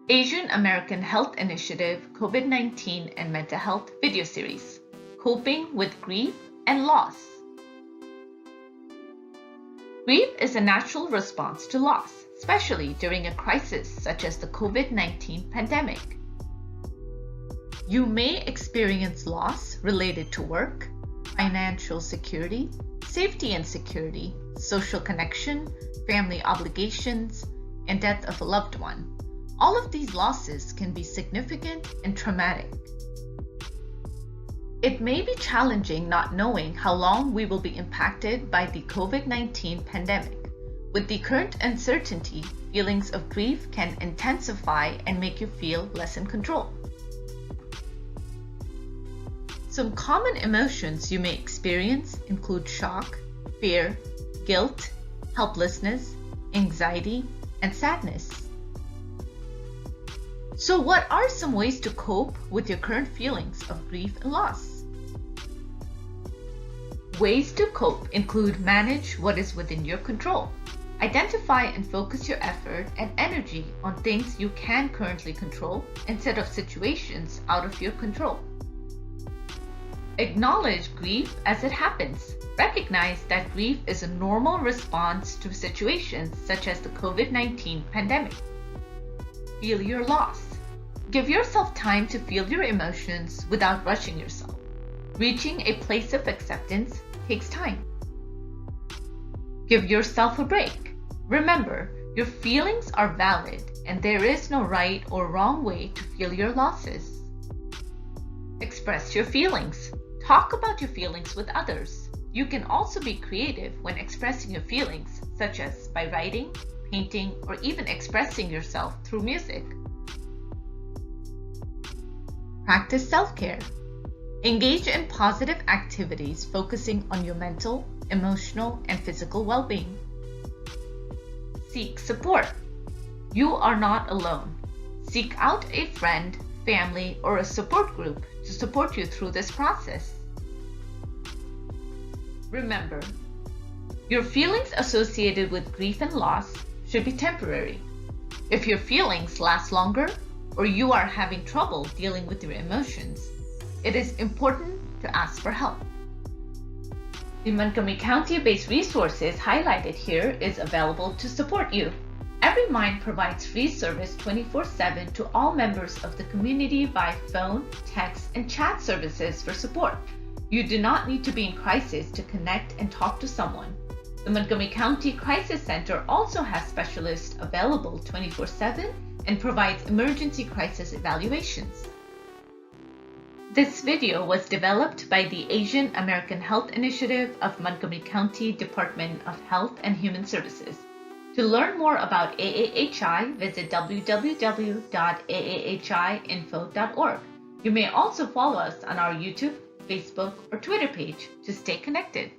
Asian American Health Initiative COVID-19 and Mental Health video series, Coping with Grief and Loss. Grief is a natural response to loss, especially during a crisis such as the COVID-19 pandemic. You may experience loss related to work, financial security, safety and security, social connection, family obligations, and death of a loved one. All of these losses can be significant and traumatic. It may be challenging not knowing how long we will be impacted by the COVID-19 pandemic. With the current uncertainty, feelings of grief can intensify and make you feel less in control. Some common emotions you may experience include shock, fear, guilt, helplessness, anxiety, and sadness. So what are some ways to cope with your current feelings of grief and loss? Ways to cope include manage what is within your control. Identify and focus your effort and energy on things you can currently control instead of situations out of your control. Acknowledge grief as it happens. Recognize that grief is a normal response to situations such as the COVID-19 pandemic. Feel your loss. Give yourself time to feel your emotions without rushing yourself. Reaching a place of acceptance takes time. Give yourself a break. Remember, your feelings are valid and there is no right or wrong way to feel your losses. Express your feelings. Talk about your feelings with others. You can also be creative when expressing your feelings, such as by writing, painting, or even expressing yourself through music. Practice self-care. Engage in positive activities focusing on your mental, emotional, and physical well-being. Seek support. You are not alone. Seek out a friend, family, or a support group to support you through this process. Remember, your feelings associated with grief and loss should be temporary. If your feelings last longer or you are having trouble dealing with your emotions, it is important to ask for help. The Montgomery County-based resources highlighted here is available to support you. Every Mind provides free service 24/7 to all members of the community by phone, text, and chat services for support. You do not need to be in crisis to connect and talk to someone. The Montgomery County Crisis Center also has specialists available 24/7 and provides emergency crisis evaluations. This video was developed by the Asian American Health Initiative of Montgomery County Department of Health and Human Services. To learn more about AAHI, visit www.aahhinfo.org. You may also follow us on our YouTube, Facebook, or Twitter page to stay connected.